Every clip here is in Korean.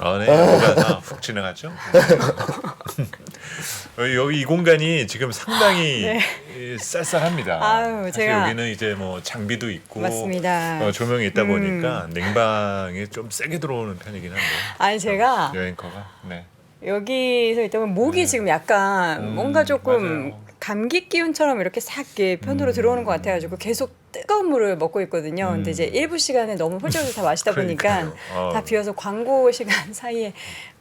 아, 네. 여기가 훅 지나갔죠. 여기 이 공간이 지금 상당히 네. 쌀쌀합니다. 아유, 사실 제가- 여기는 이제 뭐 장비도 있고 맞습니다. 조명이 있다 보니까 냉방이 좀 세게 들어오는 편이긴 한데. 아니 제가 여행커가 네. 여기서 있다 보면 목이 네. 지금 약간 뭔가 조금 맞아요. 감기 기운처럼 이렇게 싹 이렇게 편으로 들어오는 것 같아가지고 계속 뜨거운 물을 먹고 있거든요. 근데 이제 일부 시간에 너무 홀짝을 다 마시다 보니까 그러니까요. 다 비어서 광고 시간 사이에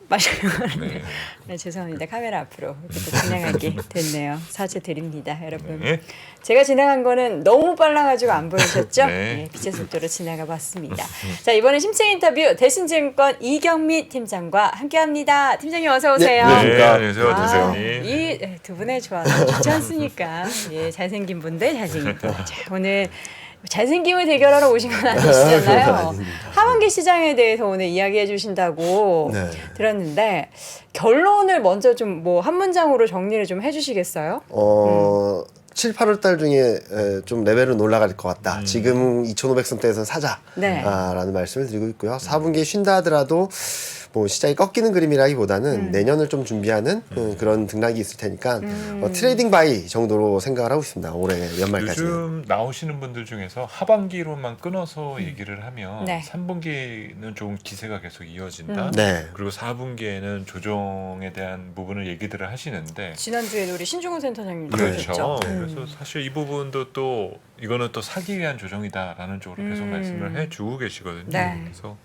마시려고 하는데 네. 네, 죄송합니다. 카메라 앞으로 이렇게 또 진행하게 됐네요. 사죄 드립니다, 여러분. 네. 제가 지나간 거는 너무 빨라가지고 안 보이셨죠? 네. 네, 빛의 속도로 지나가 봤습니다. 자, 이번에 심층 인터뷰 대신증권 이경미 팀장과 함께합니다. 팀장님 어서 오세요. 네, 안녕하십니까. 안녕하세요, 대표님. 이 두 분의 조합 좋지 않습니까? 예, 잘생긴 분들 잘생긴 분. 자, 오늘 잘생김을 대결하러 오신 건 아니시잖아요. 아닙니다. 하반기 시장에 대해서 오늘 이야기해 주신다고 네. 들었는데 결론을 먼저 좀 뭐 한 문장으로 정리를 좀 해주시겠어요? 7, 8월 달 중에 좀 레벨은 올라갈 것 같다. 지금 2,500선대에서 사자. 네. 라는 말씀을 드리고 있고요. 4분기에 쉰다 하더라도 뭐 시장이 꺾이는 그림이라기보다는 내년을 좀 준비하는 그런 등락이 있을 테니까 트레이딩 바이 정도로 생각을 하고 있습니다. 올해 연말까지. 요즘 나오시는 분들 중에서 하반기로만 끊어서 얘기를 하면 네. 3분기는 좋은 기세가 계속 이어진다. 네. 그리고 4분기에는 조정에 대한 부분을 얘기들을 하시는데 지난주에 우리 신중훈 센터장님도 그렇죠. 그러셨죠. 그래서 사실 이 부분도 또 이거는 또 사기 위한 조정이다라는 쪽으로 계속 말씀을 해주고 계시거든요. 네. 그래서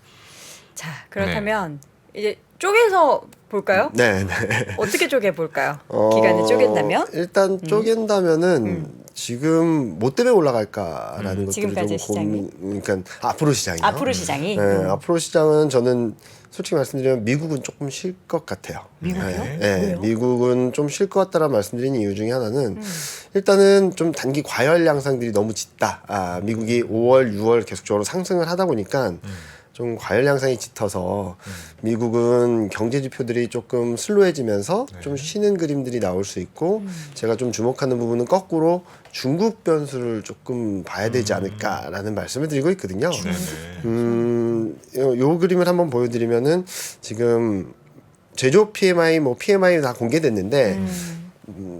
자, 그렇다면 이제 쪼개서 볼까요? 네, 네. 어떻게 쪼개 볼까요? 기간을 쪼갠다면? 일단 쪼갠다면은 지금 뭐 때문에 올라갈까라는 것들을 지금까지 좀 고민. 그러니까 앞으로 시장이요. 앞으로 시장이 네, 앞으로 시장은 저는 솔직히 말씀드리면 미국은 조금 쉴 것 같아요. 미국이요? 네, 왜요? 미국은 좀 쉴 것 같다라는 말씀드리는 이유 중에 하나는 일단은 좀 단기 과열 양상들이 너무 짙다. 미국이 5월, 6월 계속적으로 상승을 하다 보니까 좀 과열 양상이 짙어서 미국은 경제 지표들이 조금 슬로해지면서 좀 쉬는 그림들이 나올 수 있고 제가 좀 주목하는 부분은 거꾸로 중국 변수를 조금 봐야 되지 않을까라는 말씀을 드리고 있거든요. 요 그림을 한번 보여드리면은 지금 제조업 PMI 뭐 PMI 다 공개됐는데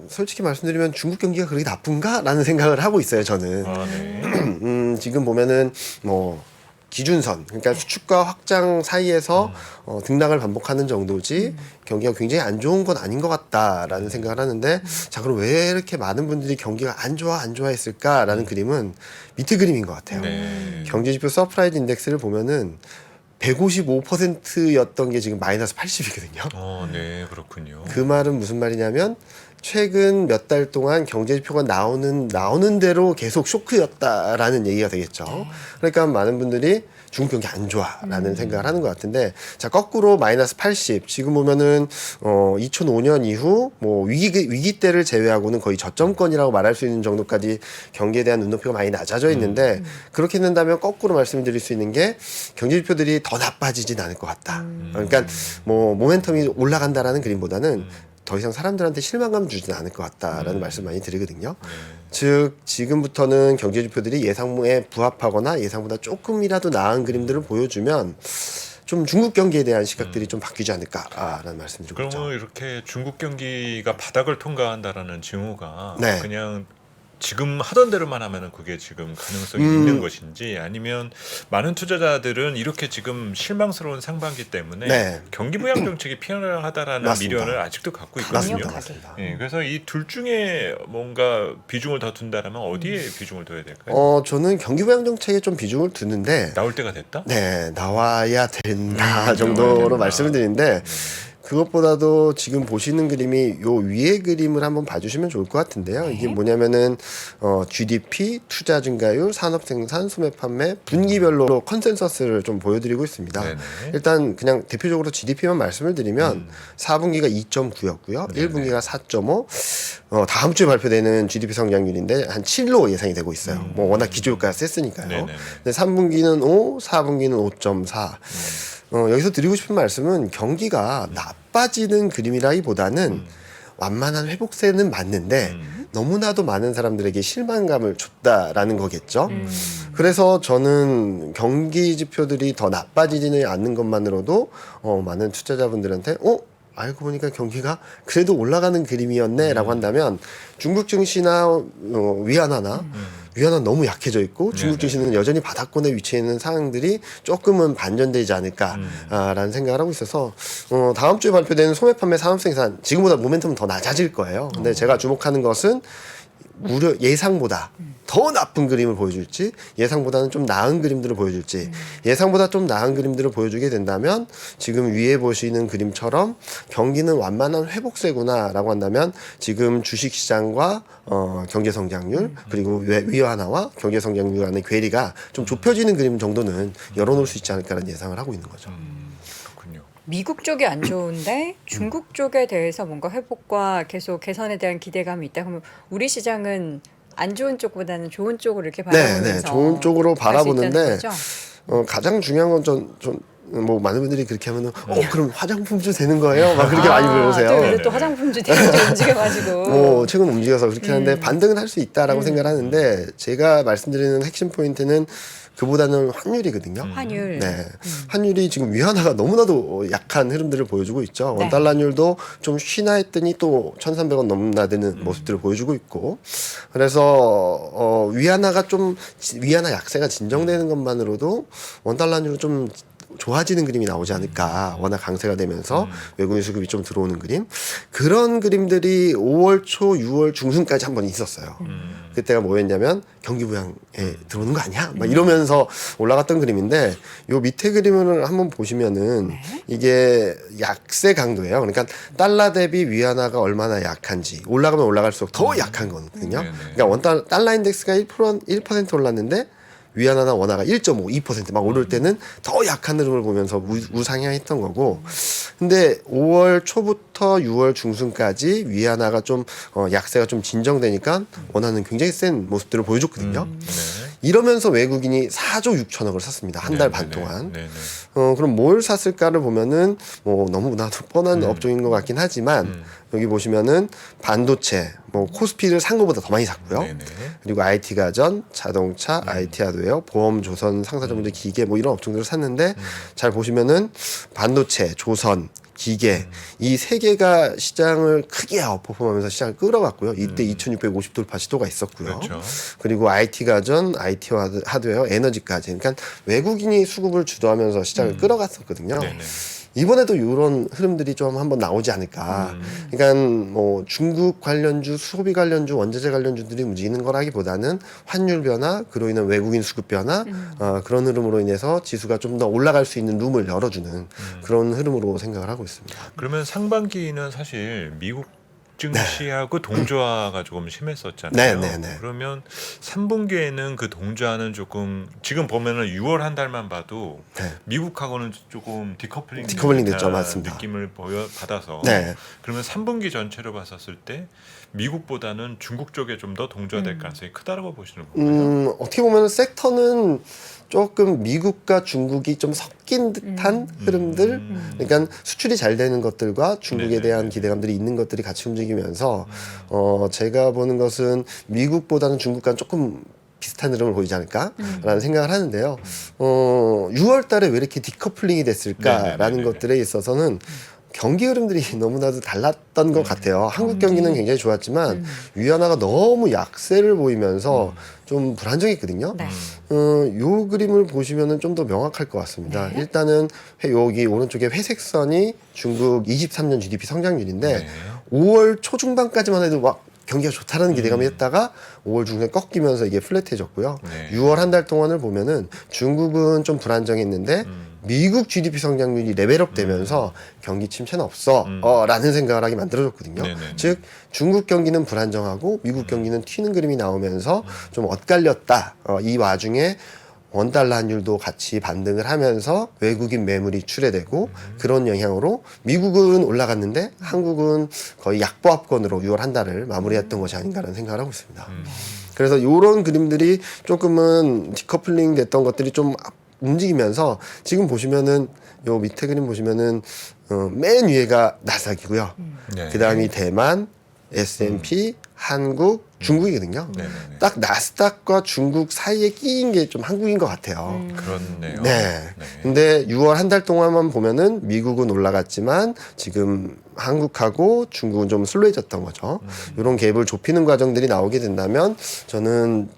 솔직히 말씀드리면 중국 경기가 그렇게 나쁜가라는 생각을 하고 있어요. 저는 아, 네. 지금 보면은 뭐 기준선 그러니까 수축과 확장 사이에서 등락을 반복하는 정도지 경기가 굉장히 안 좋은 건 아닌 것 같다라는 생각을 하는데 자 그럼 왜 이렇게 많은 분들이 경기가 안 좋아했을까라는 그림은 밑에 그림인 것 같아요. 네. 경제지표 서프라이즈 인덱스를 보면은 155%였던 게 지금 마이너스 80이거든요. 네, 그렇군요. 그 말은 무슨 말이냐면 최근 몇 달 동안 경제지표가 나오는 대로 계속 쇼크였다라는 얘기가 되겠죠. 그러니까 많은 분들이 중국 경기 안 좋아라는 생각을 하는 것 같은데 자 거꾸로 마이너스 80 지금 보면은 2005년 이후 뭐 위기 때를 제외하고는 거의 저점권이라고 말할 수 있는 정도까지 경기에 대한 눈높이가 많이 낮아져 있는데 그렇게 된다면 거꾸로 말씀드릴 수 있는 게 경제지표들이 더 나빠지진 않을 것 같다. 그러니까 뭐 모멘텀이 올라간다라는 그림보다는 더 이상 사람들한테 실망감 주지는 않을 것 같다라는 말씀 많이 드리거든요. 즉 지금부터는 경제지표들이 예상에 부합하거나 예상보다 조금이라도 나은 그림들을 보여주면 좀 중국 경기에 대한 시각들이 좀 바뀌지 않을까라는 말씀드리고 있죠. 그러면 이렇게 중국 경기가 바닥을 통과한다라는 징후가 네. 그냥 지금 하던 대로만 하면은 그게 지금 가능성이 있는 것인지 아니면 많은 투자자들은 이렇게 지금 실망스러운 상반기 때문에 네. 경기 부양 정책이 필요하다라는 맞습니다. 미련을 아직도 갖고 있거든요. 맞습니다. 강력하게. 맞습니다. 그래서 이 둘 중에 뭔가 비중을 더 둔다라면 어디에 비중을 둬야 될까요? 저는 경기 부양 정책에 좀 비중을 두는데 나올 때가 됐다? 네 나와야 된다 정도로 말씀을 드리는데 그것보다도 지금 보시는 그림이 요 위에 그림을 한번 봐주시면 좋을 것 같은데요. 이게 뭐냐면은 GDP, 투자 증가율, 산업 생산, 소매 판매 분기별로 컨센서스를 좀 보여드리고 있습니다. 네네. 일단 그냥 대표적으로 GDP만 말씀을 드리면 4분기가 2.9였고요. 1분기가 4.5. 다음 주에 발표되는 GDP 성장률인데 한 7로 예상이 되고 있어요. 뭐 워낙 기조효과가 셌으니까요. 네네네. 근데 3분기는 5, 4분기는 5.4. 여기서 드리고 싶은 말씀은 경기가 나빠지는 그림이라기보다는 완만한 회복세는 맞는데 너무나도 많은 사람들에게 실망감을 줬다라는 거겠죠. 그래서 저는 경기 지표들이 더 나빠지지는 않는 것만으로도 많은 투자자분들한테 알고 보니까 경기가 그래도 올라가는 그림이었네라고 한다면 중국 증시나 위안화나 위안화 너무 약해져 있고 중국 증시는 여전히 바닥권에 위치해 있는 상황들이 조금은 반전되지 않을까라는 생각을 하고 있어서 다음 주에 발표되는 소매 판매 산업생산 지금보다 모멘텀은 더 낮아질 거예요. 근데 제가 주목하는 것은 무려 예상보다 더 나쁜 그림을 보여줄지 예상보다는 좀 나은 그림들을 보여줄지 예상보다 좀 나은 그림들을 보여주게 된다면 지금 위에 보시는 그림처럼 경기는 완만한 회복세구나 라고 한다면 지금 주식시장과 경제성장률 그리고 위안화와 경제성장률 간의 괴리가 좀 좁혀지는 그림 정도는 열어놓을 수 있지 않을까라는 예상을 하고 있는 거죠. 그렇군요. 미국 쪽이 안 좋은데 중국 쪽에 대해서 뭔가 회복과 계속 개선에 대한 기대감이 있다. 그러면 우리 시장은 안 좋은 쪽보다는 좋은 쪽으로 이렇게 바라보면서 네, 좋은 쪽으로 갈수 있다는 바라보는데 거죠? 가장 중요한 건 뭐 많은 분들이 그렇게 하면은 그럼 화장품주 되는 거예요? 막 그렇게 많이 물어보세요. 또 요새 또 화장품주 되게 움직여가지고. 최근 움직여서 그렇게 하는데 반등은 할 수 있다라고 생각을 하는데 제가 말씀드리는 핵심 포인트는 그보다는 환율이거든요. 환율. 네, 환율이 지금 위안화가 너무나도 약한 흐름들을 보여주고 있죠. 네. 원달러율도 좀 쉬나 했더니 또 1,300원 넘나드는 모습들을 보여주고 있고, 그래서 위안화 약세가 진정되는 것만으로도 원달러율은 좀 좋아지는 그림이 나오지 않을까. 워낙 강세가 되면서 외국인 수급이 좀 들어오는 그림. 그런 그림들이 5월 초, 6월 중순까지 한 번 있었어요. 그때가 뭐였냐면 경기 부양에 들어오는 거 아니야? 막 이러면서 올라갔던 그림인데 요 밑에 그림을 한번 보시면은 이게 약세 강도예요. 그러니까 달러 대비 위안화가 얼마나 약한지 올라가면 올라갈수록 더 약한 거거든요. 그러니까 달러 인덱스가 1% 올랐는데 위안화나 원화가 1.5, 2%막 오를 때는 더 약한 흐름을 보면서 우상향했던 거고, 근데 5월 초부터 6월 중순까지 위안화가 좀 약세가 좀 진정되니까 원화는 굉장히 센 모습들을 보여줬거든요. 이러면서 외국인이 4조 6천억을 샀습니다. 한 달 반 동안. 그럼 뭘 샀을까를 보면은 뭐 너무나도 뻔한 업종인 것 같긴 하지만 여기 보시면은 반도체, 뭐 코스피를 산 것보다 더 많이 샀고요. 그리고 IT 가전, 자동차, IT 하드웨어, 보험, 조선, 상사점들, 기계 뭐 이런 업종들을 샀는데 잘 보시면은 반도체, 조선, 기계 이 세 개가 시장을 크게 아웃퍼폼하면서 시장을 끌어갔고요. 이때 2,650 돌파 시도가 있었고요. 그렇죠. 그리고 IT 가전, IT 하드웨어, 에너지까지. 그러니까 외국인이 수급을 주도하면서 시장을 끌어갔었거든요. 이번에도 이런 흐름들이 좀 한번 나오지 않을까. 그러니까 뭐 중국 관련주, 소비 관련주, 원자재 관련주들이 움직이는 거라기보다는 환율 변화, 그로 인한 외국인 수급 변화, 그런 흐름으로 인해서 지수가 좀 더 올라갈 수 있는 룸을 열어주는 그런 흐름으로 생각을 하고 있습니다. 그러면 상반기는 사실 미국 증시하고 동조화가 조금 심했었잖아요. 그러면 3분기에는 그 동조화는 조금 지금 보면은 6월 한 달만 봐도 미국하고는 조금 디커플링 됐죠, 맞습니다. 느낌을 받아서 그러면 3분기 전체로 봤었을 때 미국보다는 중국 쪽에 좀 더 동조화될 가능성이 크다라고 보시는 건가요? 어떻게 보면 섹터는 조금 미국과 중국이 좀 섞인 듯한 흐름들, 그러니까 수출이 잘 되는 것들과 중국에 대한 기대감들이 있는 것들이 같이 움직이면서 제가 보는 것은 미국보다는 중국과는 조금 비슷한 흐름을 보이지 않을까라는 생각을 하는데요. 6월 달에 왜 이렇게 디커플링이 됐을까라는 것들에 있어서는 경기 흐름들이 너무나도 달랐던 것 같아요. 한국 경기는 굉장히 좋았지만 위안화가 너무 약세를 보이면서 좀 불안정했거든요. 요 그림을 보시면은 좀 더 명확할 것 같습니다. 일단은 여기 오른쪽에 회색 선이 중국 23년 GDP 성장률인데 5월 초중반까지만 해도 막 경기가 좋다라는 기대감이 했다가 5월 중순에 꺾이면서 이게 플랫해졌고요. 6월 한 달 동안을 보면은 중국은 좀 불안정했는데 미국 GDP 성장률이 레벨업 되면서 경기 침체는 없어 라는 생각을 하게 만들어줬거든요. 즉 중국 경기는 불안정하고 미국 경기는 튀는 그림이 나오면서 좀 엇갈렸다. 이 와중에 원달러 환율도 같이 반등을 하면서 외국인 매물이 출회되고 그런 영향으로 미국은 올라갔는데 한국은 거의 약보합권으로 6월 한 달을 마무리했던 것이 아닌가라는 생각을 하고 있습니다. 그래서 이런 그림들이 조금은 디커플링 됐던 것들이 좀 움직이면서 지금 보시면은 요 밑에 그림 보시면은 맨 위에가 나스닥이고요. 그 다음이 대만, S&P, 한국, 중국이거든요. 네네네. 딱 나스닥과 중국 사이에 끼인 게 좀 한국인 것 같아요. 그렇네요. 네. 근데 6월 한 달 동안만 보면은 미국은 올라갔지만 지금 한국하고 중국은 좀 슬로해졌던 거죠. 이런 갭을 좁히는 과정들이 나오게 된다면 저는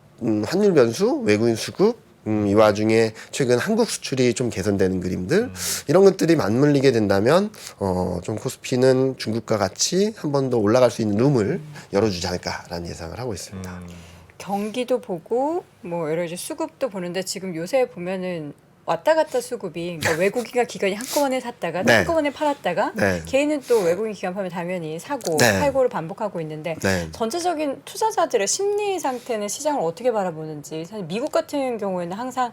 환율 변수, 외국인 수급, 이 와중에 최근 한국 수출이 좀 개선되는 그림들 이런 것들이 맞물리게 된다면 좀 코스피는 중국과 같이 한 번 더 올라갈 수 있는 룸을 열어주지 않을까라는 예상을 하고 있습니다. 경기도 보고 뭐 여러 가지 수급도 보는데 지금 요새 보면은 왔다 갔다 수급이 그러니까 외국인과 기관이 한꺼번에 샀다가 네. 한꺼번에 팔았다가 네. 개인은 또 외국인 기관 파면 당연히 사고 네. 팔고를 반복하고 있는데 네. 전체적인 투자자들의 심리 상태는 시장을 어떻게 바라보는지 사실 미국 같은 경우에는 항상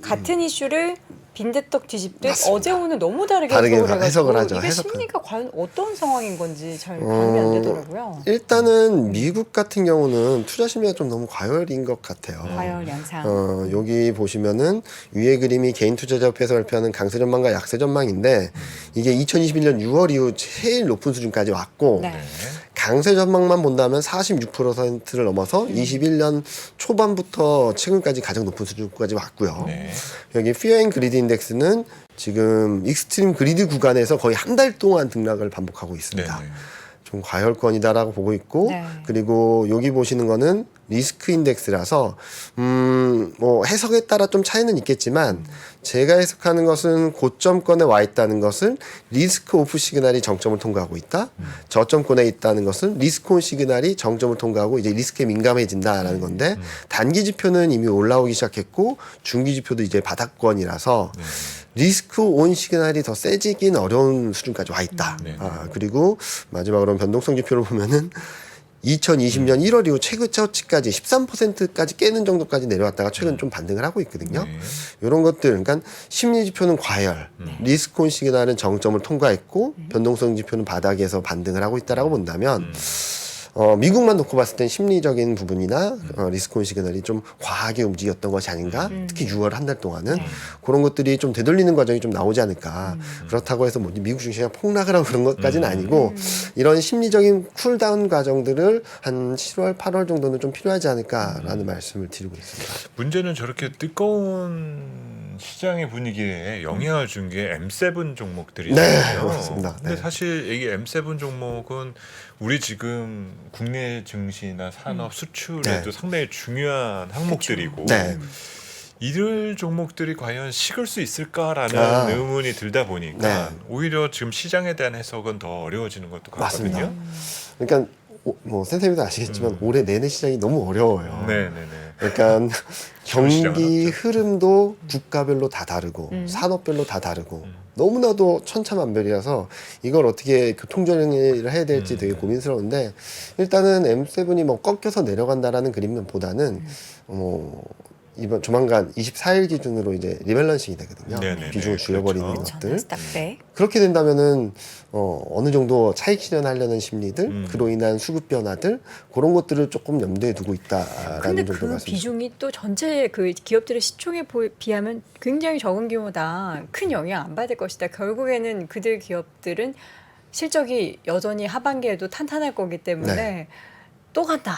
같은 이슈를 빈대떡 뒤집듯 맞습니다. 어제 오늘 너무 다르게 다르게 해석을 해석을 하죠. 이게 해석은. 심리가 과연 어떤 상황인 건지 잘 가늠이 안 되더라고요. 일단은 미국 같은 경우는 투자 심리가 좀 너무 과열인 것 같아요. 과열 양상. 여기 보시면은 위에 그림이 개인 투자자협회에서 발표하는 강세 전망과 약세 전망인데 이게 2021년 6월 이후 제일 높은 수준까지 왔고 네. 강세 전망만 본다면 46%를 넘어서 21년 초반부터 최근까지 가장 높은 수준까지 왔고요. 네. 여기 Fear and Greed 인덱스는 지금 익스트림 그리드 구간에서 거의 한 달 동안 등락을 반복하고 있습니다. 네네. 좀 과열권이다라고 보고 있고 네. 그리고 여기 보시는 거는 리스크 인덱스라서 뭐 해석에 따라 좀 차이는 있겠지만 제가 해석하는 것은 고점권에 와 있다는 것은 리스크 오프 시그널이 정점을 통과하고 있다. 저점권에 있다는 것은 리스크 온 시그널이 정점을 통과하고 이제 리스크에 민감해진다라는 건데 단기 지표는 이미 올라오기 시작했고 중기 지표도 이제 바닥권이라서 리스크 온 시그널이 더 세지긴 어려운 수준까지 와 있다. 네. 그리고 마지막으로 변동성 지표를 보면은 2020년 1월 이후 최고치까지 13%까지 깨는 정도까지 내려왔다가 최근 좀 반등을 하고 있거든요. 네. 이런 것들, 그러니까 심리 지표는 과열, 리스크 온 시그널은 정점을 통과했고 변동성 지표는 바닥에서 반등을 하고 있다라고 본다면 미국만 놓고 봤을 땐 심리적인 부분이나 리스크 온 시그널이 좀 과하게 움직였던 것이 아닌가. 특히 6월 한 달 동안은 그런 것들이 좀 되돌리는 과정이 좀 나오지 않을까. 그렇다고 해서 뭐 미국 증시가 폭락을 하고 그런 것까지는 아니고 이런 심리적인 쿨다운 과정들을 한 7월, 8월 정도는 좀 필요하지 않을까라는 말씀을 드리고 있습니다. 문제는 저렇게 뜨거운 시장의 분위기에 영향을 준 게 M7 종목들이잖아요. 네, 그렇습니다. 근데 네. 사실 이게 M7 종목은 우리 지금 국내 증시나 산업 수출에도 네. 상당히 중요한 항목들이고 네. 이들 종목들이 과연 식을 수 있을까라는 의문이 들다 보니까 네. 오히려 지금 시장에 대한 해석은 더 어려워지는 것도 같거든요. 맞습니다. 그러니까 뭐 선생님도 아시겠지만 올해 내내 시장이 너무 어려워요. 네네네. 그러니까 경기 시장은 흐름도 국가별로 다 다르고 산업별로 다 다르고 너무나도 천차만별이라서 이걸 어떻게 교통정리를 해야 될지 되게 고민스러운데 일단은 M7이 뭐 꺾여서 내려간다라는 그림보다는 이번 조만간 24일 기준으로 이제 리밸런싱이 되거든요. 네네네. 비중을 줄여버리는 그렇죠. 것들. 나스닥 백. 그렇게 된다면은 어느 정도 차익 실현하려는 심리들, 그로 인한 수급 변화들 그런 것들을 조금 염두에 두고 근데 있다라는 정도 그 말씀. 비중이 또 전체 그 기업들의 시총에 비하면 굉장히 적은 규모다. 큰 영향 안 받을 것이다. 결국에는 그들 기업들은 실적이 여전히 하반기에도 탄탄할 거기 때문에 네. 또 간다.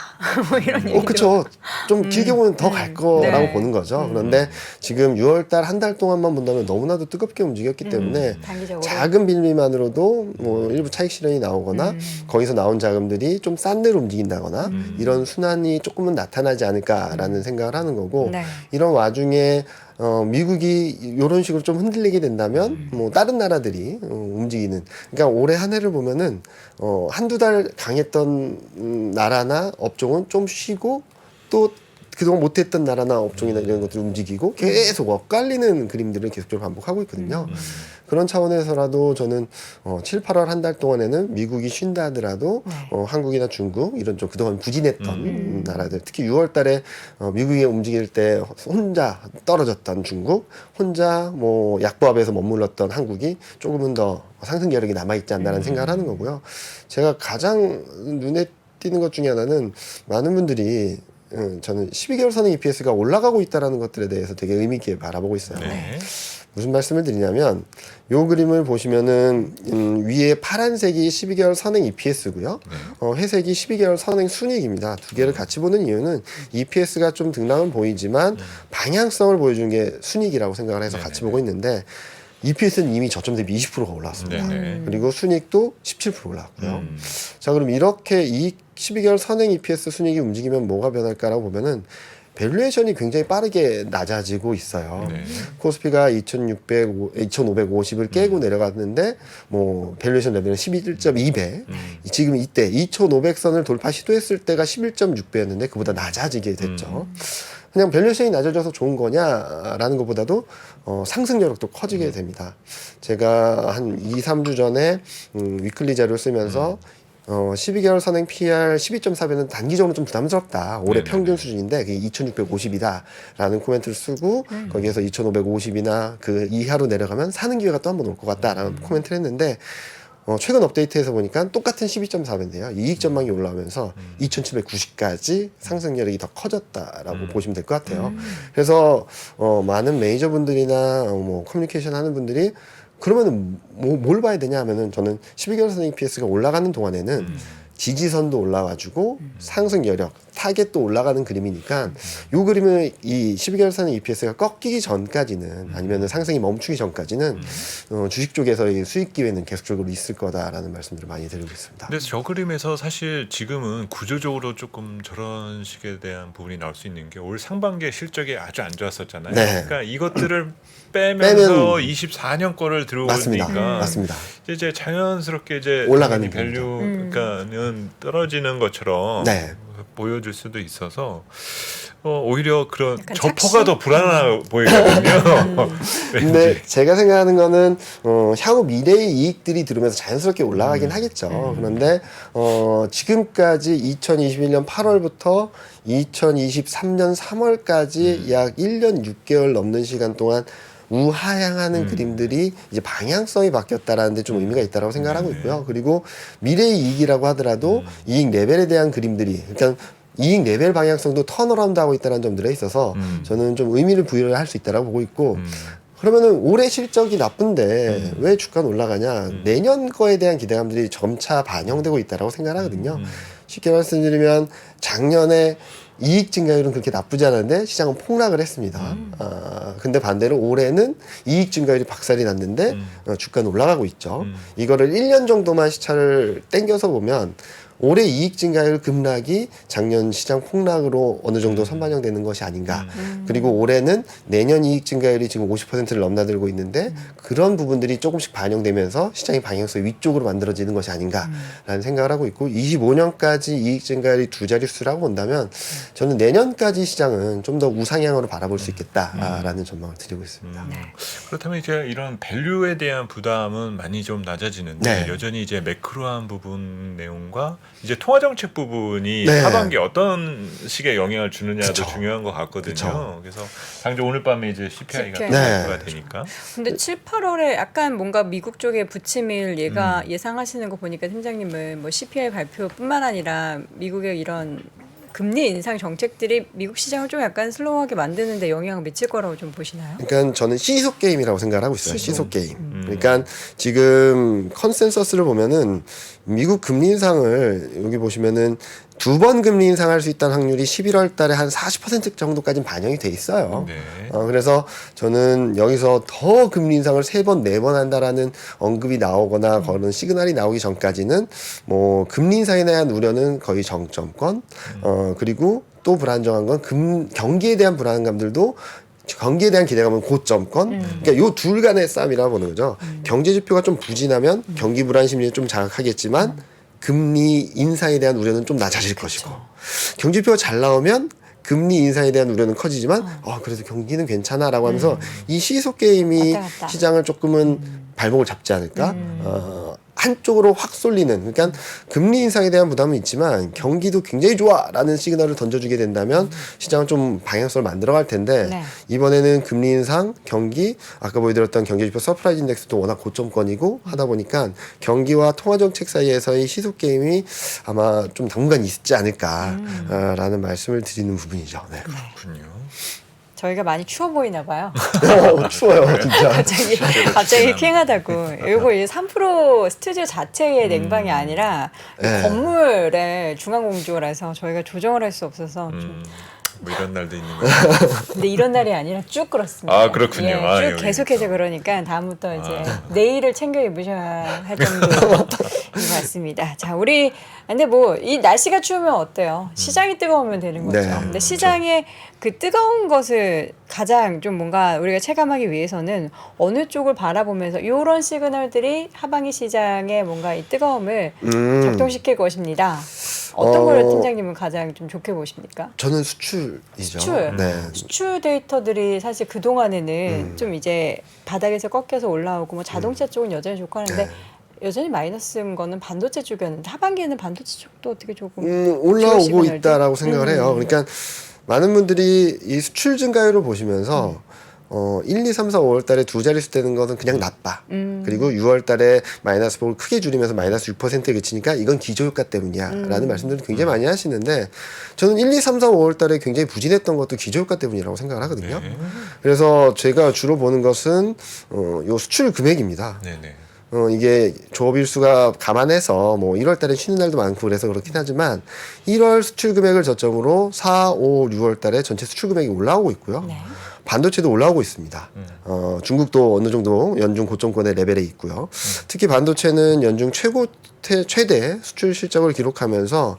뭐 이런 얘기도. 그렇죠. 좀 길게 보면 더 갈 거라고 네. 보는 거죠. 그런데 지금 6월달 한 달 동안만 본다면 너무나도 뜨겁게 움직였기 때문에 단기적으로. 작은 빌미만으로도 뭐 일부 차익 실현이 나오거나 거기서 나온 자금들이 좀 싼 데로 움직인다거나 이런 순환이 조금은 나타나지 않을까라는 생각을 하는 거고 네. 이런 와중에 미국이 이런 식으로 좀 흔들리게 된다면 뭐 다른 나라들이 움직이는 그러니까 올해 한 해를 보면은 한두 달 강했던 나라나 업종은 좀 쉬고 또 그동안 못했던 나라나 업종이나 이런 것들이 움직이고 계속 엇갈리는 그림들을 계속적으로 반복하고 있거든요. 그런 차원에서라도 저는 7, 8월 한 달 동안에는 미국이 쉰다 하더라도 한국이나 중국 이런 좀 그동안 부진했던 나라들 특히 6월 달에 미국이 움직일 때 혼자 떨어졌던 중국 혼자 뭐 약보합에서 머물렀던 한국이 조금은 더 상승 여력이 남아있지 않나라는 생각을 하는 거고요. 제가 가장 눈에 띄는 것 중에 하나는 많은 분들이 저는 12개월 선행 EPS가 올라가고 있다는 것들에 대해서 되게 의미 있게 바라보고 있어요. 네. 무슨 말씀을 드리냐면 요 그림을 보시면은 위에 파란색이 12개월 선행 EPS고요. 회색이 12개월 선행 순이익입니다. 두 개를 같이 보는 이유는 EPS가 좀 등락은 보이지만 방향성을 보여주는 게 순이익이라고 생각을 해서 같이 보고 있는데 EPS는 이미 저점 대비 20%가 올라왔습니다. 그리고 순이익도 17% 올라왔고요. 자, 그럼 이렇게 이 12개월 선행 EPS 순이익이 움직이면 뭐가 변할까라고 보면은 밸류에이션이 굉장히 빠르게 낮아지고 있어요. 코스피가 2,550을 깨고 내려갔는데 뭐 밸류에이션 레벨은 11.2배. 지금 이때 2,500선을 돌파 시도했을 때가 11.6배였는데 그보다 낮아지게 됐죠. 그냥 밸류에이션이 낮아져서 좋은 거냐라는 것보다도 상승 여력도 커지게 됩니다. 제가 한 2, 3주 전에 위클리 자료를 쓰면서 12개월 선행 PR 12.4배는 단기적으로 좀 부담스럽다. 올해 평균 수준인데 그게 2,650이다. 라는 코멘트를 쓰고 거기에서 2,550이나 그 이하로 내려가면 사는 기회가 또 한 번 올 것 같다라는 코멘트를 했는데 최근 업데이트해서 보니까 똑같은 12.4배인데요. 이익 전망이 올라오면서 2,790까지 상승 여력이 더 커졌다라고 보시면 될 것 같아요. 그래서 많은 매니저분들이나 뭐 커뮤니케이션 하는 분들이 그러면은 뭘 봐야 되냐 하면은 저는 12개월 선 EPS가 올라가는 동안에는 지지선도 올라와주고 상승 여력, 타겟도 올라가는 그림이니까 요 그림은 이 12개월 선 EPS가 꺾이기 전까지는 아니면은 상승이 멈추기 전까지는 주식 쪽에서의 수익 기회는 계속적으로 있을 거다라는 말씀들을 많이 드리고 있습니다. 근데 저 그림에서 사실 지금은 구조적으로 조금 저런 식에 대한 부분이 나올 수 있는 게 올 상반기에 실적이 아주 안 좋았었잖아요. 네. 그러니까 이것들을 빼면서 24년 거를 맞습니다. 들어오니까 맞습니다. 이제 자연스럽게 이제 올라가는 밸류가는 떨어지는 것처럼 네. 보여줄 수도 있어서 오히려 그런 약간 저퍼가 착시? 더 불안해 보이거든요. 근데 제가 생각하는 거는 향후 미래의 이익들이 들으면서 자연스럽게 올라가긴 하겠죠. 그런데 지금까지 2021년 8월부터 2023년 3월까지 약 1년 6개월 넘는 시간 동안 우하향하는 그림들이 이제 방향성이 바뀌었다라는 데 좀 의미가 있다고 생각을 하고 있고요. 그리고 미래의 이익이라고 하더라도 이익 레벨에 대한 그림들이 그러니까 이익 레벨 방향성도 턴어라운드 하고 있다는 점들에 있어서 저는 좀 의미를 부여를 할 수 있다고 보고 있고 그러면은 올해 실적이 나쁜데 왜 주가는 올라가냐? 내년 거에 대한 기대감들이 점차 반영되고 있다고 생각하거든요. 쉽게 말씀드리면 작년에 이익 증가율은 그렇게 나쁘지 않은데 시장은 폭락을 했습니다. 근데 반대로 올해는 이익 증가율이 박살이 났는데 주가는 올라가고 있죠. 이거를 1년 정도만 시차를 땡겨서 보면 올해 이익 증가율 급락이 작년 시장 폭락으로 어느 정도 선반영되는 것이 아닌가. 그리고 올해는 내년 이익 증가율이 지금 50%를 넘나들고 있는데 그런 부분들이 조금씩 반영되면서 시장의 방향성이 위쪽으로 만들어지는 것이 아닌가라는 생각을 하고 있고 25년까지 이익 증가율이 두 자릿수라고 본다면 저는 내년까지 시장은 좀 더 우상향으로 바라볼 수 있겠다라는 전망을 드리고 있습니다. 그렇다면 이제 이런 밸류에 대한 부담은 많이 좀 낮아지는데 여전히 이제 매크로한 부분 내용과 이제 통화 정책 부분이 하반기 어떤 식의 영향을 주느냐도 중요한 것 같거든요. 그래서 당장 오늘 밤에 이제 CPI가 발표가 되니까. 근데 7, 8월에 약간 뭔가 미국 쪽에 부침일 예상하시는 거 보니까 팀장님은 뭐 CPI 발표뿐만 아니라 미국의 이런 금리 인상 정책들이 미국 시장을 좀 약간 슬로우하게 만드는 데 영향을 미칠 거라고 좀 보시나요? 그러니까 저는 시속 게임이라고 생각을 하고 있어요. 시속 게임. 그러니까 지금 컨센서스를 보면은 미국 금리 인상을 여기 보시면은 2번 금리 인상할 수 있다는 확률이 11월 달에 한 40% 정도까지는 반영이 돼 있어요. 그래서 저는 여기서 더 금리 인상을 3번, 4번 한다라는 언급이 나오거나 그런 시그널이 나오기 전까지는 뭐 금리 인상에 대한 우려는 거의 정점권. 그리고 또 불안정한 건 경기에 대한 불안감들도 경기에 대한 기대감은 고점권. 그러니까 요 둘 간의 싸움이라고 보는 거죠. 경제 지표가 좀 부진하면 경기 불안 심리를 좀 자극하겠지만 금리 인상에 대한 우려는 좀 낮아질 것이고 경제 지표가 잘 나오면 금리 인상에 대한 우려는 커지지만 그래도 경기는 괜찮아라고 하면서 이 시속 게임이 시장을 조금은 발목을 잡지 않을까? 한쪽으로 확 쏠리는 그러니까 금리 인상에 대한 부담은 있지만 경기도 굉장히 좋아라는 시그널을 던져주게 된다면 시장은 좀 방향성을 만들어갈 텐데 이번에는 금리 인상, 경기 아까 보여드렸던 경제지표 서프라이즈 인덱스도 워낙 고점권이고 하다 보니까 경기와 통화정책 사이에서의 시속 게임이 아마 좀 당분간 있지 않을까라는 말씀을 드리는 부분이죠. 그렇군요. 저희가 많이 추워 보이나 봐요. 추워요, 진짜. 갑자기 킹하다고. 이거 3% 스튜디오 자체의 냉방이 아니라 네. 건물의 중앙공조라서 저희가 조정을 할 수 없어서 좀. 뭐 이런 날도 있는 거예요. 근데 이런 날이 아니라 쭉 그렇습니다. 아, 그렇군요. 예, 아, 쭉 여기. 계속해서 그러니까 다음부터 이제 내일을 챙겨 입으셔야 할 정도인 것 같습니다. 자, 우리 근데 뭐 이 날씨가 추우면 어때요? 시장이 뜨거우면 되는 거죠. 네, 근데 시장의 그 뜨거운 것을 가장 좀 뭔가 우리가 체감하기 위해서는 어느 쪽을 바라보면서 이런 시그널들이 하반기 시장에 뭔가 이 뜨거움을 작동시킬 것입니다. 어떤 걸 팀장님은 가장 좀 좋게 보십니까? 저는 수출이죠. 수출. 네. 수출 데이터들이 사실 그 동안에는 좀 이제 바닥에서 꺾여서 올라오고 뭐 자동차 쪽은 여전히 좋고 하는데 네. 여전히 마이너스인 거는 반도체 쪽이었는데 하반기에는 반도체 쪽도 어떻게 조금 올라오고 시그널들? 있다라고 생각을 해요. 그러니까 많은 분들이 이 수출 증가율을 보시면서 1, 2, 3, 4, 5월 달에 두 자릿수 되는 것은 그냥 나빠. 그리고 6월 달에 마이너스 폭을 크게 줄이면서 마이너스 6%에 그치니까 이건 기저효과 때문이야 라는 말씀들을 굉장히 많이 하시는데 저는 1, 2, 3, 4, 5월 달에 굉장히 부진했던 것도 기저효과 때문이라고 생각을 하거든요. 그래서 제가 주로 보는 것은 요 수출 금액입니다. 네네. 이게 조업일수가 감안해서 뭐 1월 달에 쉬는 날도 많고 그래서 그렇긴 하지만 1월 수출 금액을 저점으로 4, 5, 6월 달에 전체 수출 금액이 올라오고 있고요. 네. 반도체도 올라오고 있습니다. 중국도 어느 정도 연중 고점권의 레벨에 있고요. 특히 반도체는 연중 최대 수출 실적을 기록하면서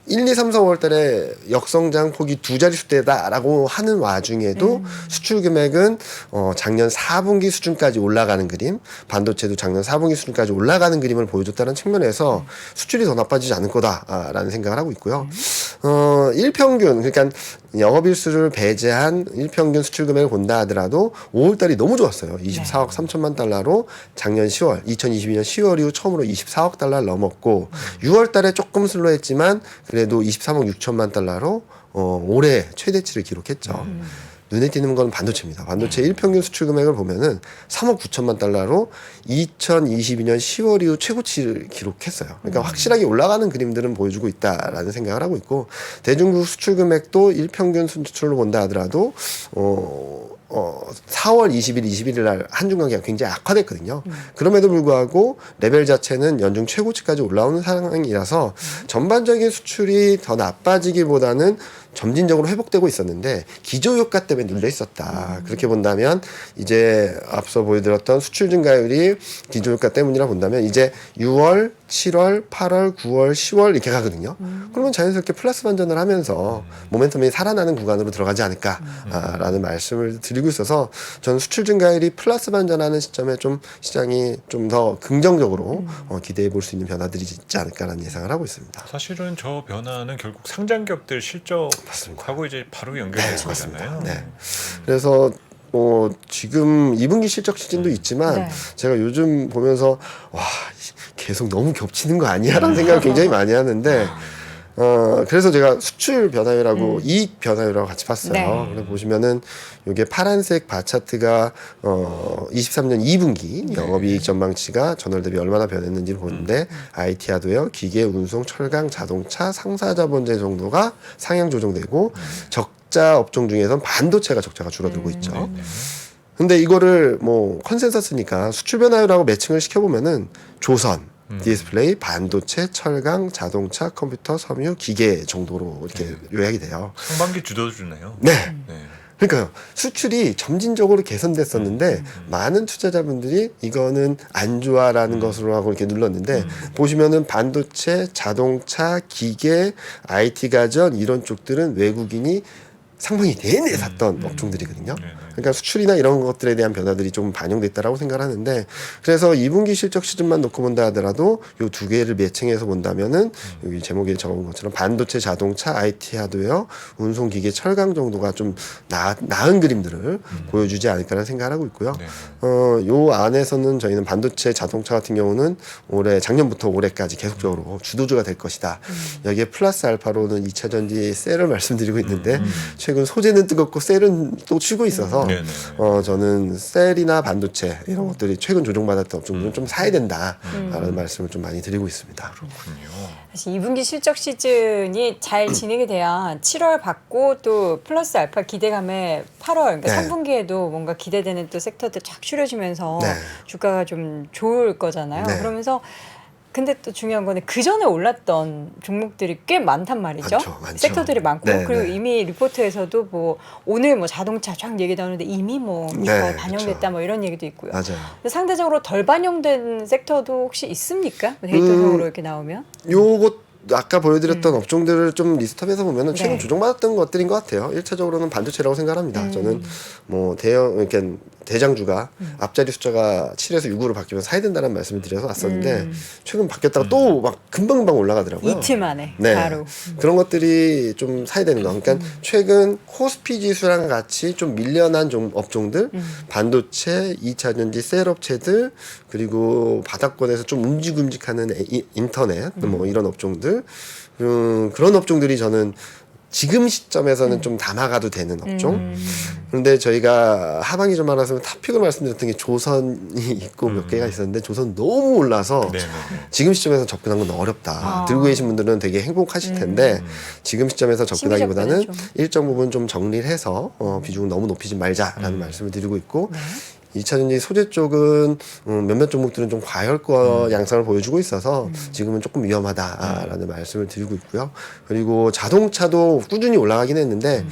1, 2, 3, 4월 달에 역성장 폭이 두 자릿수대다라고 하는 와중에도 수출 금액은 작년 4분기 수준까지 올라가는 그림, 반도체도 작년 4분기 수준까지 올라가는 그림을 보여줬다는 측면에서 수출이 더 나빠지지 않을 거다라는 생각을 하고 있고요. 일평균 그러니까 영업일수를 배제한 일평균 수출 금액을 본다 하더라도 5월 달이 너무 좋았어요. 24억 3천만 달러로 작년 10월, 2022년 10월 이후 처음으로 24억 달러를 넘었고 6월 달에 조금 슬로했지만 그래도 23억 6천만 달러로 올해 최대치를 기록했죠. 눈에 띄는 건 반도체입니다. 반도체 일평균 수출 금액을 보면은 3억 9천만 달러로 2022년 10월 이후 최고치를 기록했어요. 그러니까 확실하게 올라가는 그림들은 보여주고 있다라는 생각을 하고 있고 대중국 수출 금액도 일평균 수출로 본다 하더라도 4월 20일, 21일 날 한중 관계가 굉장히 악화됐거든요. 그럼에도 불구하고 레벨 자체는 연중 최고치까지 올라오는 상황이라서 전반적인 수출이 더 나빠지기보다는 점진적으로 회복되고 있었는데 기저효과 때문에 눌려 있었다. 그렇게 본다면 이제 앞서 보여드렸던 수출 증가율이 기저효과 때문이라 본다면 이제 6월, 7월, 8월, 9월, 10월 이렇게 가거든요. 그러면 자연스럽게 플러스 반전을 하면서 모멘텀이 살아나는 구간으로 들어가지 않을까라는 말씀을 드리고 있어서 저는 수출 증가율이 플러스 반전하는 시점에 좀 시장이 좀 더 긍정적으로 기대해 볼 수 있는 변화들이 있지 않을까라는 예상을 하고 있습니다. 사실은 저 변화는 결국 상장기업들 실적하고 이제 바로 연결될 거잖아요. 네. 그래서 지금 2분기 실적 시즌도 있지만 네. 제가 요즘 보면서 와 계속 너무 겹치는 거 아니야라는 생각을 굉장히 많이 하는데 그래서 제가 수출 변화율하고 이익 변화율하고 같이 봤어요. 네. 그래서 보시면은 이게 파란색 바 차트가 23년 2분기 영업이익 전망치가 전월 대비 얼마나 변했는지를 보는데 IT 하드웨어, 기계, 운송, 철강, 자동차, 상사자본재 정도가 상향 조정되고 적자 업종 중에선 반도체가 적자가 줄어들고 있죠. 근데 이거를 뭐 컨센서스니까 수출 변화율하고 매칭을 시켜보면은 조선, 디스플레이, 반도체, 철강, 자동차, 컴퓨터, 섬유, 기계 정도로 이렇게 요약이 돼요. 상반기 주도주네요. 네. 네. 그러니까요. 수출이 점진적으로 개선됐었는데 많은 투자자분들이 이거는 안 좋아라는 것으로 하고 이렇게 눌렀는데 보시면은 반도체, 자동차, 기계, IT 가전 이런 쪽들은 외국인이 상반기 내내 샀던 업종들이거든요. 그러니까 수출이나 이런 것들에 대한 변화들이 좀 반영됐다라고 생각을 하는데 그래서 2분기 실적 시즌만 놓고 본다 하더라도 요 두 개를 매칭해서 본다면은 여기 제목에 적은 것처럼 반도체, 자동차, IT 하드웨어, 운송, 기계, 철강 정도가 좀 나은 그림들을 보여주지 않을까라는 생각을 하고 있고요. 요 안에서는 저희는 반도체, 자동차 같은 경우는 작년부터 올해까지 계속적으로 주도주가 될 것이다. 여기에 플러스 알파로는 2차 전지 셀을 말씀드리고 있는데 최근 소재는 뜨겁고 셀은 또 치고 있어서 있어서 네네. 저는 셀이나 반도체 이런 것들이 최근 조정받았던 업종들은 좀 사야 된다라는 말씀을 좀 많이 드리고 있습니다. 그렇군요. 사실 2분기 실적 시즌이 잘 진행이 돼야 7월 받고 또 플러스 알파 기대감에 8월 그러니까 네. 3분기에도 뭔가 기대되는 또 섹터들 쫙 추려지면서 네. 주가가 좀 좋을 거잖아요. 네. 그러면서 근데 또 중요한 거는 그 전에 올랐던 종목들이 꽤 많단 말이죠. 많죠. 섹터들이 많고 네, 그리고 네. 이미 리포트에서도 뭐 오늘 뭐 자동차 쫙 얘기 나오는데 이미 뭐 주가에 네, 반영됐다 그렇죠. 뭐 이런 얘기도 있고요. 맞아요. 근데 상대적으로 덜 반영된 섹터도 혹시 있습니까? 데이터적으로 이렇게 나오면? 요것 아까 보여드렸던 업종들을 좀 리스트업해서 보면은 최근 네. 조정받았던 것들인 것 같아요. 1차적으로는 반도체라고 생각합니다. 저는 뭐 이렇게 대장주가 앞자리 숫자가 7에서 6으로 바뀌면 사야 된다는 말씀을 드려서 왔었는데 최근 바뀌었다가 또 막 금방금방 올라가더라고요. 이틀 만에 네. 바로. 그런 것들이 좀 사야 되는 거. 그러니까 최근 코스피 지수랑 같이 좀 밀려난 업종들, 반도체, 2차 전지, 셀업체들, 그리고 바닥권에서 좀 움직하는 인터넷, 뭐 이런 업종들, 그런 업종들이 저는 지금 시점에서는 좀 담아가도 되는 업종. 그런데 저희가 하반기 좀 알았으면 탑픽을 말씀드렸던 게 조선이 있고 몇 개가 있었는데 조선 너무 올라서 네네. 지금 시점에서 접근한 건 어렵다. 들고 계신 분들은 되게 행복하실 텐데 지금 시점에서 접근하기보다는 심리 접근은 일정 부분 좀 정리를 해서 비중을 너무 높이지 말자라는 말씀을 드리고 있고 2차 전지 소재 쪽은 몇몇 종목들은 좀 과열거 양상을 보여주고 있어서 지금은 조금 위험하다라는 말씀을 드리고 있고요. 그리고 자동차도 꾸준히 올라가긴 했는데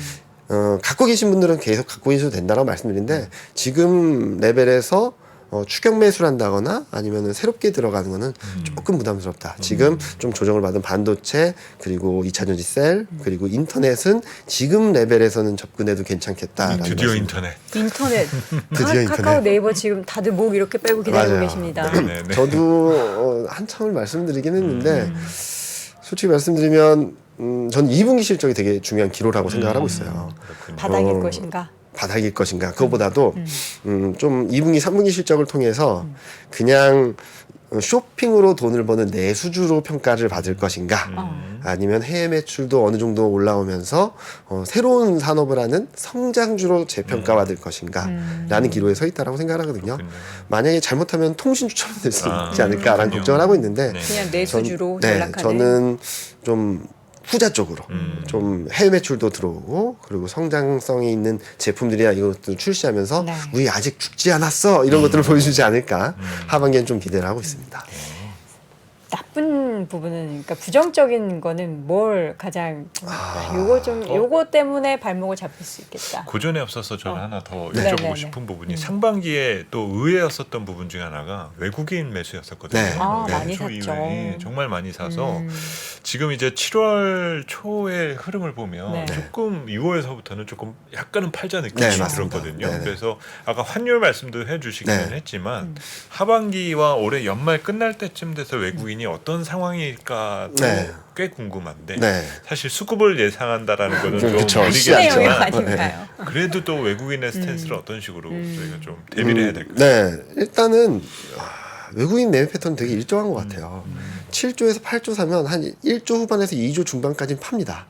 갖고 계신 분들은 계속 갖고 계셔도 된다고 말씀드리는데 지금 레벨에서 추격 매수를 한다거나 아니면은 새롭게 들어가는 거는 조금 부담스럽다. 지금 좀 조정을 받은 반도체 그리고 2차 전지 셀 그리고 인터넷은 지금 레벨에서는 접근해도 괜찮겠다라는 드디어 말씀. 인터넷. 인터넷. 드디어 카카오 인터넷. 네이버 지금 다들 목 이렇게 빼고 기다리고 맞아요. 계십니다. 네네. 저도 한참을 말씀드리긴 했는데 솔직히 말씀드리면 전 2분기 실적이 되게 중요한 기로라고 생각을 하고 있어요. 그렇군요. 바닥일 것인가? 바닥일 것인가 그거보다도 좀 2분기 3분기 실적을 통해서 그냥 쇼핑으로 돈을 버는 내수주로 평가를 받을 것인가 아니면 해외 매출도 어느 정도 올라오면서 새로운 산업을 하는 성장주로 재평가받을 것인가 라는 기로에 서 있다라고 생각을 하거든요. 그렇군요. 만약에 잘못하면 통신주처럼 될 수 아, 있지 않을까라는 그렇군요. 걱정을 하고 있는데 네. 그냥 내수주로 네, 전락하는. 저는 좀 후자 쪽으로 좀 해외 매출도 들어오고 그리고 성장성이 있는 제품들이나 이것도 출시하면서 네. 우리 아직 죽지 않았어 이런 것들을 보여주지 않을까 하반기엔 좀 기대를 하고 있습니다. 나쁜 부분은 그러니까 부정적인 거는 뭘 가장 요거 좀 요거 때문에 발목을 잡힐 수 있겠다. 고전에 앞서서 저는 하나 더 네. 여쭤보고 네네네. 싶은 부분이 상반기에 또 의외였었던 부분 중에 하나가 외국인 매수였었거든요. 네. 아, 네. 많이 초 샀죠. 이후에 정말 많이 사서 지금 이제 7월 초의 흐름을 보면 네. 조금 6월서부터는 조금 약간은 팔자 느낌이 네, 맞습니다. 들었거든요. 네. 그래서 아까 환율 말씀도 해주시기는 네. 했지만 하반기와 올해 연말 끝날 때쯤 돼서 외국인이 어떤 상황일까도 네. 꽤 궁금한데 네. 사실 수급을 예상한다라는 거는 좀 그쵸. 어리긴 쉽지 않죠. 신의 영역 하지만 아닌가요? 그래도 또 외국인의 스탠스를 어떤 식으로 저희가 좀 대비를 해야 될까요? 네, 일단은 외국인 매매 패턴 되게 일정한 것 같아요. 7조에서 8조 사면 한 1조 후반에서 2조 중반까지는 팝니다.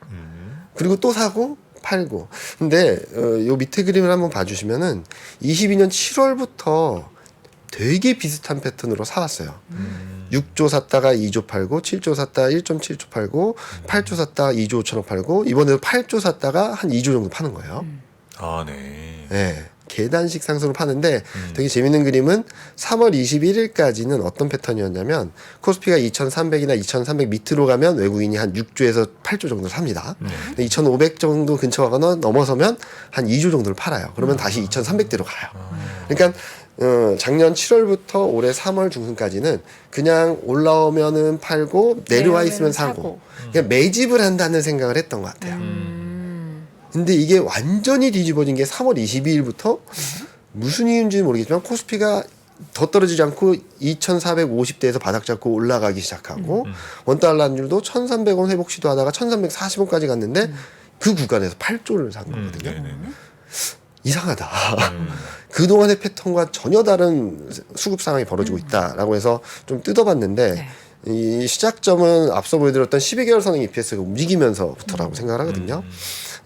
그리고 또 사고 팔고. 근데 요 밑에 그림을 한번 봐주시면은 22년 7월부터 되게 비슷한 패턴으로 사왔어요. 6조 샀다가 2조 팔고 7조 샀다가 1.7조 팔고 8조 샀다가 2조 5천억 팔고 이번에도 8조 샀다가 한 2조 정도 파는 거예요. 아, 네. 네. 계단식 상승을 파는데 되게 재밌는 그림은 3월 21일까지는 어떤 패턴이었냐면 코스피가 2,300이나 2,300 밑으로 가면 외국인이 한 6조에서 8조 정도 삽니다. 2,500 정도 근처 가거나 넘어서면 한 2조 정도를 팔아요. 그러면 다시 2,300대로 가요. 그러니까 작년 7월부터 올해 3월 중순까지는 그냥 올라오면은 팔고 내려와 있으면 사고 그냥 매집을 한다는 생각을 했던 것 같아요. 근데 이게 완전히 뒤집어진 게 3월 22일부터 무슨 이유인지는 모르겠지만 코스피가 더 떨어지지 않고 2,450대에서 바닥 잡고 올라가기 시작하고 원달러 환율도 1,300원 회복 시도하다가 1,340원까지 갔는데 그 구간에서 8조를 산 거거든요. 네네네. 이상하다. 그동안의 패턴과 전혀 다른 수급 상황이 벌어지고 있다라고 해서 좀 뜯어봤는데 네. 이 시작점은 앞서 보여드렸던 12개월 선행 EPS가 움직이면서부터라고 생각을 하거든요.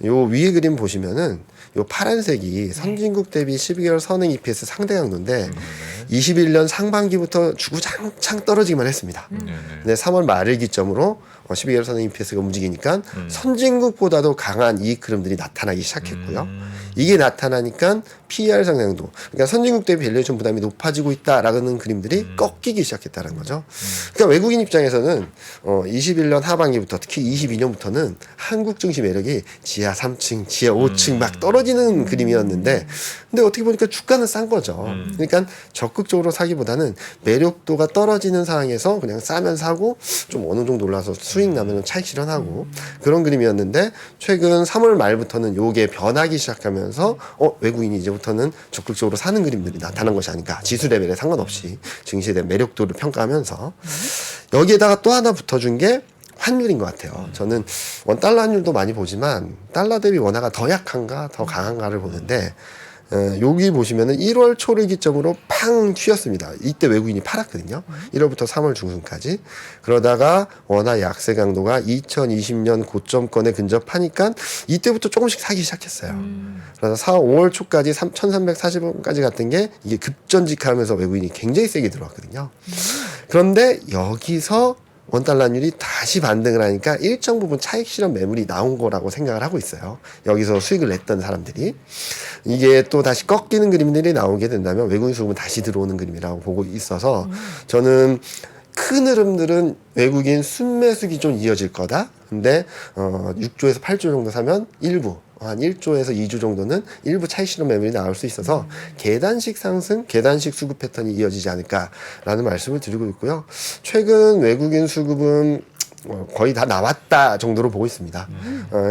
요 위에 그림 보시면은 요 파란색이 선진국 대비 12개월 선행 EPS 상대 강도인데 21년 상반기부터 주구장창 떨어지기만 했습니다. 근데 3월 말을 기점으로 12개월 선행 EPS가 움직이니까 선진국보다도 강한 이익 흐름들이 나타나기 시작했고요. 이게 나타나니까 PER 상향도, 그러니까 선진국 대비 밸류에이션 부담이 높아지고 있다라는 그림들이 꺾이기 시작했다는 거죠. 그러니까 외국인 입장에서는 21년 하반기부터 특히 22년부터는 한국 증시 매력이 지하 3층, 지하 5층 막 떨어지는 그림이었는데, 근데 어떻게 보니까 주가는 싼 거죠. 그러니까 적극적으로 사기보다는 매력도가 떨어지는 상황에서 그냥 싸면 사고 좀 어느 정도 올라서 수익 나면 차익 실현하고 그런 그림이었는데, 최근 3월 말부터는 요게 변하기 시작하면서 외국인이 이제부터는 적극적으로 사는 그림들이 나타난 것이 아닐까. 지수 레벨에 상관없이 증시에 대한 매력도를 평가하면서 여기에다가 또 하나 붙어준 게 환율인 것 같아요. 저는 원달러 환율도 많이 보지만 달러 대비 원화가 더 약한가 더 강한가를 보는데, 여기 보시면은 1월 초를 기점으로 팡 튀었습니다. 이때 외국인이 팔았거든요. 1월부터 3월 중순까지. 그러다가 원화 약세 강도가 2020년 고점권에 근접하니까 이때부터 조금씩 사기 시작했어요. 그래서 4월, 5월 초까지 3,340원까지 갔던 게 이게 급전직하면서 외국인이 굉장히 세게 들어왔거든요. 그런데 여기서 원달러 환율이 다시 반등을 하니까 일정 부분 차익 실현 매물이 나온 거라고 생각을 하고 있어요. 여기서 수익을 냈던 사람들이. 이게 또 다시 꺾이는 그림들이 나오게 된다면 외국인 수급은 다시 들어오는 그림이라고 보고 있어서, 저는 큰 흐름들은 외국인 순매수기 좀 이어질 거다. 근데 6조에서 8조 정도 사면 일부 한 1조에서 2조 정도는 일부 차익 실현 매물이 나올 수 있어서 계단식 상승, 계단식 수급 패턴이 이어지지 않을까라는 말씀을 드리고 있고요. 최근 외국인 수급은 거의 다 나왔다 정도로 보고 있습니다.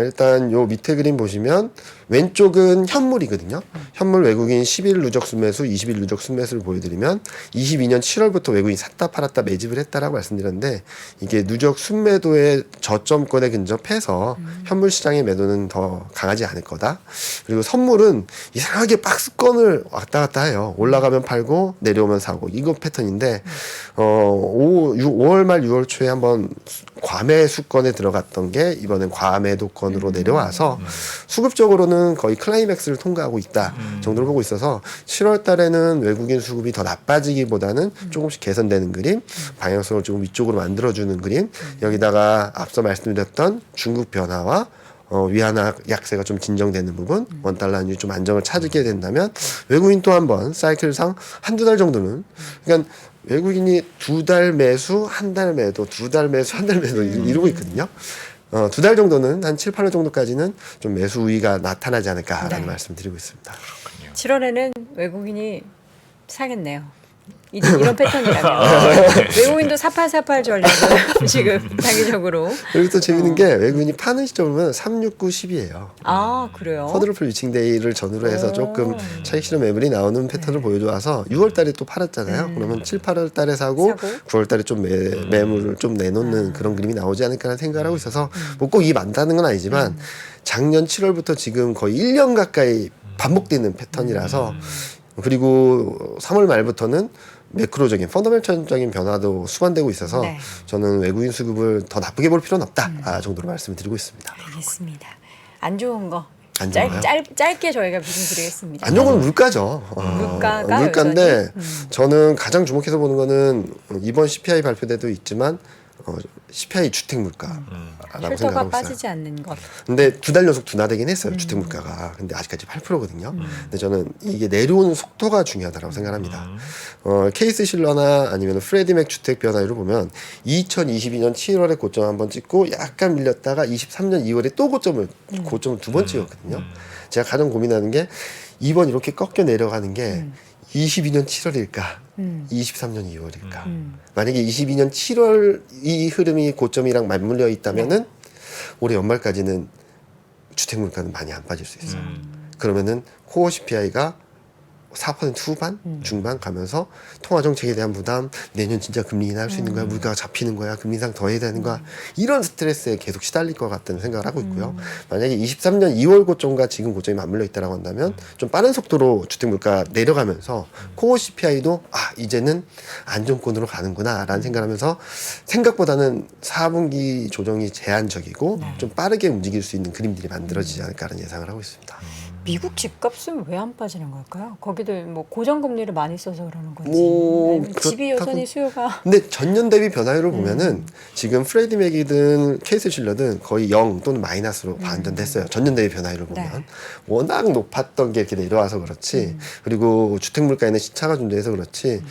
일단 요 밑에 그림 보시면 왼쪽은 현물이거든요. 현물 외국인 10일 누적 순매수, 20일 누적 순매수를 보여드리면 22년 7월부터 외국인이 샀다 팔았다 매집을 했다라고 말씀드렸는데, 이게 누적 순매도의 저점권에 근접해서 현물 시장의 매도는 더 강하지 않을 거다. 그리고 선물은 이상하게 박스권을 왔다 갔다 해요. 올라가면 팔고 내려오면 사고, 이거 패턴인데 5월 말 6월 초에 한번 과매수권에 들어갔던 게 이번엔 과매도권으로 내려와서 수급적으로는 거의 클라이맥스를 통과하고 있다 정도로 보고 있어서 7월 달에는 외국인 수급이 더 나빠지기보다는 조금씩 개선되는 그림, 방향성을 조금 위쪽으로 만들어주는 그림, 여기다가 앞서 말씀드렸던 중국 변화와 위안화 약세가 좀 진정되는 부분, 원달러 환율이 좀 안정을 찾게 된다면 외국인 또 한 번 사이클상 한두 달 정도는, 그러니까 외국인이 2달 매수, 한 달 매도, 2달 매수, 한 달 매도 이러고 있거든요. 2달 정도는 한 7, 8월 정도까지는 좀 매수 우위가 나타나지 않을까라는 말씀 드리고 있습니다. 7월에는 외국인이 사겠네요. 이런 패턴이라면 외국인도 4848 전략을 지금 단기적으로. 그리고 또 재밌는 게 외국인이 파는 시점은 369, 10이에요. 아, 그래요? 쿼드러플 위칭데이를 전후로 해서 조금 차익 실현 매물이 나오는 패턴을 보여줘서 6월 달에 또 팔았잖아요. 그러면 7, 8월 달에 사고 9월 달에 좀 매물을 좀 내놓는 그런 그림이 나오지 않을까라는 생각을 하고 있어서 뭐 꼭 이 맞다는 건 아니지만 작년 7월부터 지금 거의 1년 가까이 반복되는 패턴이라서, 그리고 3월 말부터는 매크로적인 펀더멘털적인 변화도 수반되고 있어서 저는 외국인 수급을 더 나쁘게 볼 필요는 없다 정도로 말씀을 드리고 있습니다. 알겠습니다. 안 좋은 거 안 좋아요? 짧게 저희가 말씀드리겠습니다. 안 좋은 건 물가죠. 물가인데 저는 가장 주목해서 보는 거는 이번 CPI 발표대도 있지만 CPI 주택 물가라고 필터가 생각하고 빠지지 있어요. 않는 것. 근데 2달 연속 둔화되긴 했어요. 주택 물가가. 근데 아직까지 8%거든요. 근데 저는 이게 내려오는 속도가 중요하다고 생각합니다. 케이스 실러나 아니면 프레디맥 주택 변화율을 보면 2022년 7월에 고점 한번 찍고 약간 밀렸다가 23년 2월에 또 고점을 두 번 찍었거든요. 제가 가장 고민하는 게 이번 이렇게 꺾여 내려가는 게 22년 7월일까? 23년 2월일까? 만약에 22년 7월 이 흐름이 고점이랑 맞물려 있다면은 올해 연말까지는 주택 물가는 많이 안 빠질 수 있어요. 그러면은 코어 CPI가 4% 후반, 중반 가면서 통화 정책에 대한 부담, 내년 진짜 금리 인하할 수 있는 거야, 물가가 잡히는 거야, 금리 인상 더 해야 되는 거야, 이런 스트레스에 계속 시달릴 것 같다는 생각을 하고 있고요. 만약에 23년 2월 고점과 지금 고점이 맞물려 있다라고 한다면 좀 빠른 속도로 주택 물가 내려가면서 코어 CPI도 이제는 안정권으로 가는구나라는 생각을 하면서 생각보다는 4분기 조정이 제한적이고 좀 빠르게 움직일 수 있는 그림들이 만들어지지 않을까라는 예상을 하고 있습니다. 미국 집값은 왜 안 빠지는 걸까요? 거기도 뭐 고정금리를 많이 써서 그러는 건지 아니면 집이 여전히 수요가 근데 전년 대비 변화율을 보면은 지금 프레디 맥이든 케이스 실러든 거의 0 또는 마이너스로 반전됐어요. 전년 대비 변화율을 보면 네. 워낙 높았던 게 이렇게 내려와서 그렇지 그리고 주택 물가에는 시차가 존재해서 그렇지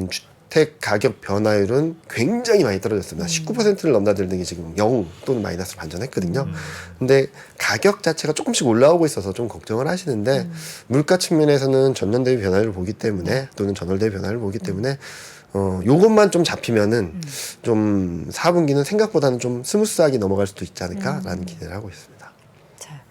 주택 가격 변화율은 굉장히 많이 떨어졌습니다. 19%를 넘나들는 게 지금 0 또는 마이너스로 반전했거든요. 근데 가격 자체가 조금씩 올라오고 있어서 좀 걱정을 하시는데 물가 측면에서는 전년 대비 변화율을 보기 때문에 또는 전월 대비 변화율을 보기 때문에 요것만 좀 잡히면은 좀 4분기는 생각보다는 좀 스무스하게 넘어갈 수도 있지 않을까라는 기대를 하고 있습니다. 자,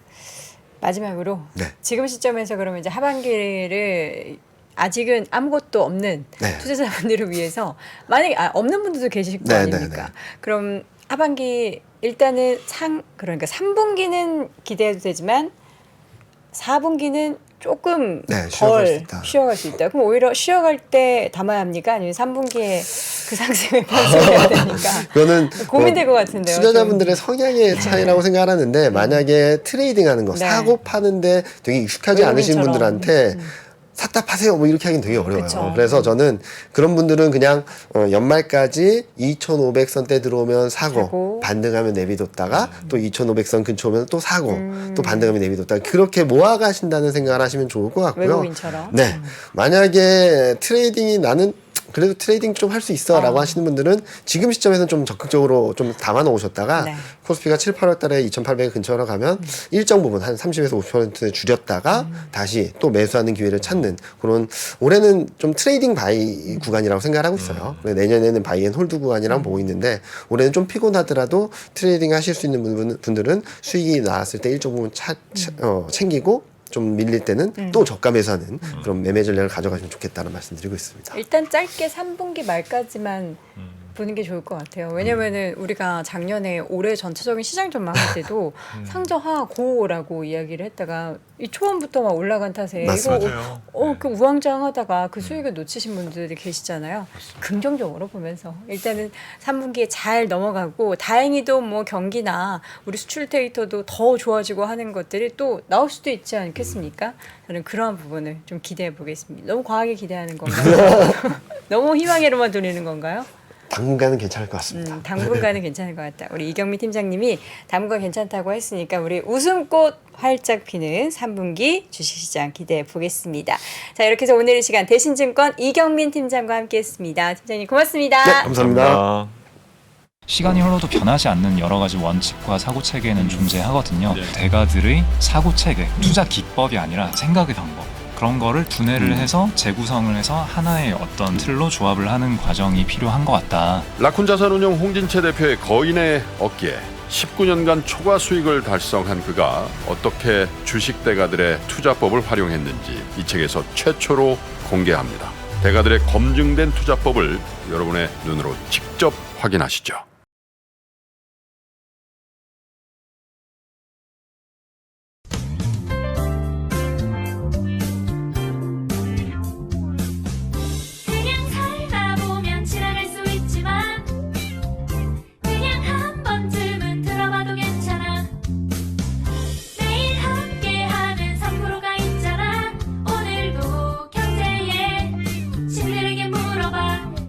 마지막으로 네. 지금 시점에서 그러면 이제 하반기를 아직은 아무것도 없는 네. 투자자분들을 위해서 만약에 없는 분들도 계실 거 네, 아닙니까? 네, 네. 그럼 하반기 일단은 그러니까 3분기는 기대해도 되지만 4분기는 조금 네, 쉬어갈 수 덜 있다. 쉬어갈 수 있다. 그럼 오히려 쉬어갈 때 담아야 합니까? 아니면 3분기에 그 상승을 편성해야 되니까 그거는 고민될 것 같은데요. 투자자분들의 성향의 차이라고 생각하는데 만약에 트레이딩하는 거 네. 사고 파는데 되게 익숙하지 않으신 외국인처럼. 분들한테 샀다 파세요 뭐 이렇게 하긴 되게 어려워요. 그쵸. 그래서 저는 그런 분들은 그냥 연말까지 2,500선대 들어오면 사고 반등하면 내비뒀다가 또 2,500선 근처 오면 또 사고 또 반등하면 내비뒀다가 그렇게 모아가신다는 생각을 하시면 좋을 것 같고요. 외국인처럼. 네. 만약에 트레이딩이 나는 그래도 트레이딩 좀 할 수 있어 라고 하시는 분들은 지금 시점에서는 좀 적극적으로 좀 담아 놓으셨다가 네. 코스피가 7, 8월 달에 2,800 근처로 가면 일정 부분 한 30에서 50% 줄였다가 다시 또 매수하는 기회를 찾는 그런 올해는 좀 트레이딩 바이 구간이라고 생각하고 있어요. 내년에는 바이 앤 홀드 구간이라고 보고 있는데 올해는 좀 피곤하더라도 트레이딩 하실 수 있는 분들은 수익이 나왔을 때 일정 부분 챙기고 좀 밀릴 때는 또 저가 매수하는 그런 매매 전략을 가져가시면 좋겠다는 말씀드리고 있습니다. 일단 짧게 3분기 말까지만 보는 게 좋을 것 같아요. 왜냐면은 우리가 작년에 올해 전체적인 시장 전망할 때도 상저하고라고 이야기를 했다가 이 초반부터 막 올라간 탓에 맞습니다. 이거 그 우왕좌왕하다가 그 수익을 놓치신 분들이 계시잖아요. 긍정적으로 보면서 일단은 3분기에 잘 넘어가고 다행히도 뭐 경기나 우리 수출 데이터도 더 좋아지고 하는 것들이 또 나올 수도 있지 않겠습니까? 저는 그러한 부분을 좀 기대해 보겠습니다. 너무 과하게 기대하는 건가요? 너무 희망으로만 돌리는 건가요? 당분간은 괜찮을 것 같습니다. 당분간은 괜찮을 것 같다. 우리 이경미 팀장님이 당분간 괜찮다고 했으니까 우리 웃음꽃 활짝 피는 3분기 주식시장 기대해 보겠습니다. 자, 이렇게 해서 오늘 이 시간 대신증권 이경민 팀장과 함께했습니다. 팀장님 고맙습니다. 네, 감사합니다. 시간이 흘러도 변하지 않는 여러 가지 원칙과 사고 체계는 존재하거든요. 대가들의 사고 체계, 투자 기법이 아니라 생각의 방법. 그런 거를 분해를 해서 재구성을 해서 하나의 어떤 틀로 조합을 하는 과정이 필요한 것 같다. 라쿤 자산운용 홍진채 대표의 거인의 어깨에 19년간 초과 수익을 달성한 그가 어떻게 주식 대가들의 투자법을 활용했는지 이 책에서 최초로 공개합니다. 대가들의 검증된 투자법을 여러분의 눈으로 직접 확인하시죠.